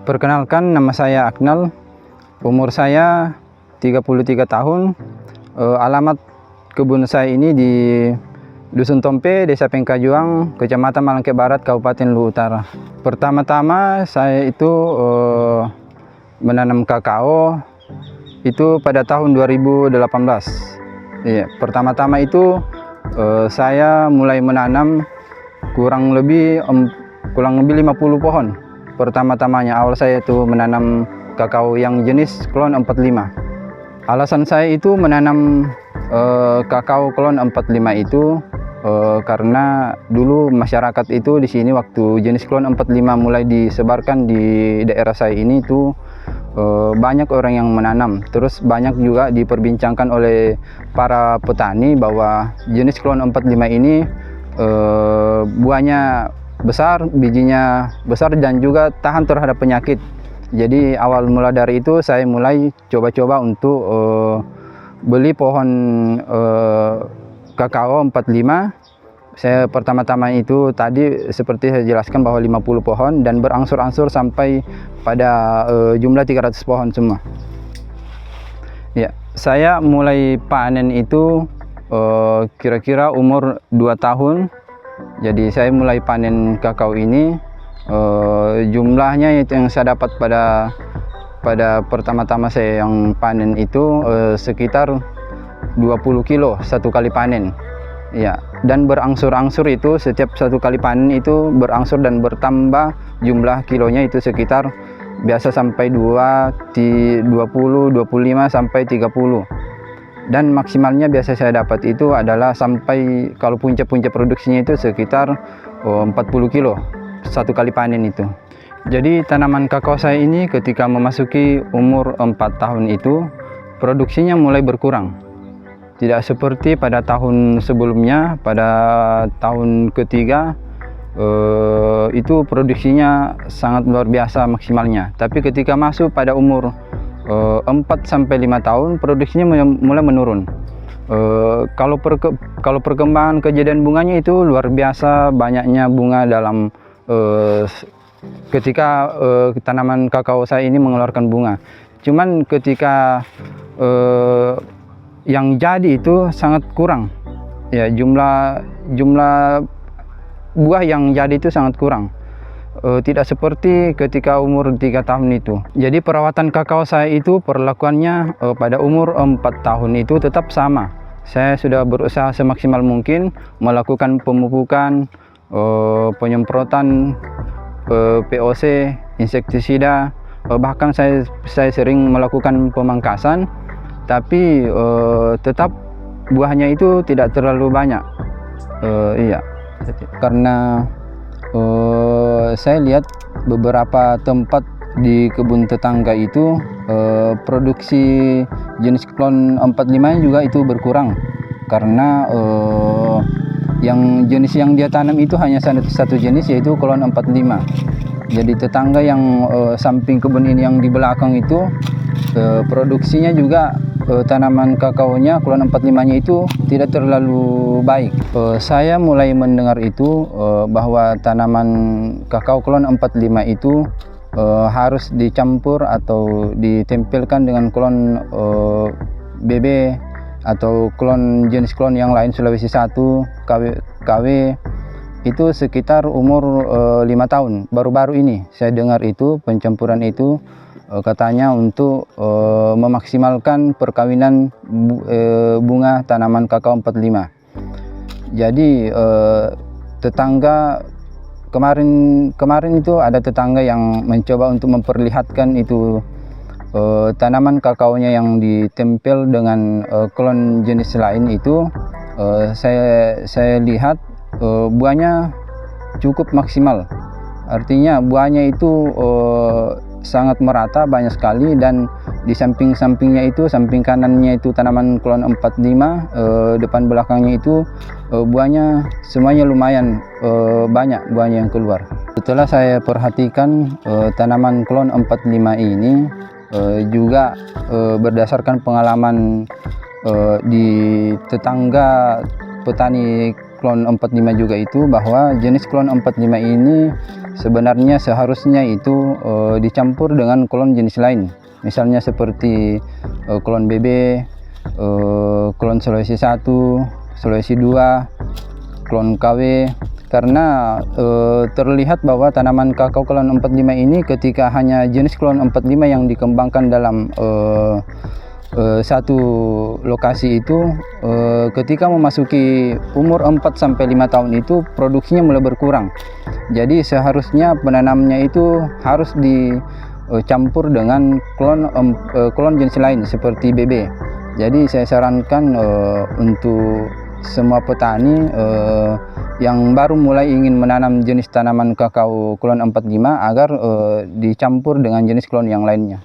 Perkenalkan, nama saya Aknal, umur saya 33 tahun, alamat kebun saya ini di Dusun Tompe, Desa Pengkajuang, Kecamatan Malangke Barat, Kabupaten Luwu Utara. Pertama-tama saya itu menanam kakao itu pada tahun 2018. Iya, pertama-tama itu saya mulai menanam kurang lebih 50 pohon. Pertama-tamanya awal saya itu menanam kakao yang jenis klon 45. Alasan saya itu menanam kakao klon 45 itu karena dulu masyarakat itu di sini waktu jenis klon 45 mulai disebarkan di daerah saya ini itu banyak orang yang menanam. Terus banyak juga diperbincangkan oleh para petani bahwa jenis klon 45 ini buahnya besar, bijinya besar dan juga tahan terhadap penyakit. Jadi awal mula dari itu saya mulai coba-coba untuk beli pohon kakao 45. Saya pertama-tama itu tadi seperti saya jelaskan bahwa 50 pohon dan berangsur-angsur sampai pada jumlah 300 pohon semua. Ya, saya mulai panen itu kira-kira umur 2 tahun. Jadi saya mulai panen kakao ini, jumlahnya itu yang saya dapat pada pertama-tama saya yang panen itu sekitar 20 kilo satu kali panen. Ya, dan berangsur-angsur itu setiap satu kali panen itu berangsur dan bertambah jumlah kilonya itu sekitar biasa sampai 20, 25 sampai 30. Dan maksimalnya biasa saya dapat itu adalah sampai kalau puncak-puncak produksinya itu sekitar 40 kilo satu kali panen itu. Jadi tanaman kakao saya ini ketika memasuki umur 4 tahun itu produksinya mulai berkurang. Tidak seperti pada tahun sebelumnya, pada tahun ketiga itu produksinya sangat luar biasa maksimalnya. Tapi ketika masuk pada umur 4-5 tahun produksinya mulai menurun. Kalau perkembangan kejadian bunganya itu luar biasa banyaknya bunga dalam ketika tanaman kakao saya ini mengeluarkan bunga. Cuman ketika yang jadi itu sangat kurang. Ya, jumlah buah yang jadi itu sangat kurang. Tidak seperti ketika umur 3 tahun itu. Jadi perawatan kakao saya itu perlakuannya pada umur 4 tahun itu tetap sama. Saya sudah berusaha semaksimal mungkin melakukan pemupukan, penyemprotan POC, insektisida, bahkan saya sering melakukan pemangkasan, tapi tetap buahnya itu tidak terlalu banyak. Iya, karena saya lihat beberapa tempat di kebun tetangga itu produksi jenis klon 45 juga itu berkurang karena yang jenis yang dia tanam itu hanya satu jenis, yaitu klon 45. Jadi tetangga yang samping kebun ini yang di belakang itu produksinya juga tanaman kakaonya klon 45-nya itu tidak terlalu baik. Saya mulai mendengar itu bahwa tanaman kakao klon 45 itu harus dicampur atau ditempelkan dengan klon BB atau jenis klon yang lain Sulawesi 1, KW itu sekitar umur 5 tahun. Baru-baru ini saya dengar itu pencampuran itu katanya untuk memaksimalkan perkawinan bunga tanaman kakao 45. Jadi tetangga kemarin itu ada tetangga yang mencoba untuk memperlihatkan itu tanaman kakaonya yang ditempel dengan klon jenis lain itu. Saya lihat buahnya cukup maksimal. Artinya buahnya itu sangat merata, banyak sekali, dan di samping-sampingnya itu, samping kanannya itu tanaman klon 45, depan belakangnya itu buahnya semuanya lumayan banyak buahnya yang keluar. Setelah saya perhatikan tanaman klon 45 ini juga berdasarkan pengalaman di tetangga petani klon 45 juga itu, bahwa jenis klon 45 ini sebenarnya seharusnya itu dicampur dengan klon jenis lain. Misalnya seperti klon BB, klon Sulawesi 1, Sulawesi 2, klon KW. Karena terlihat bahwa tanaman kakao klon 45 ini ketika hanya jenis klon 45 yang dikembangkan dalam satu lokasi itu, ketika memasuki umur 4-5 tahun itu produksinya mulai berkurang. Jadi seharusnya penanamnya itu harus dicampur dengan klon jenis lain seperti BB. Jadi saya sarankan untuk semua petani yang baru mulai ingin menanam jenis tanaman kakao klon 45 agar dicampur dengan jenis klon yang lainnya.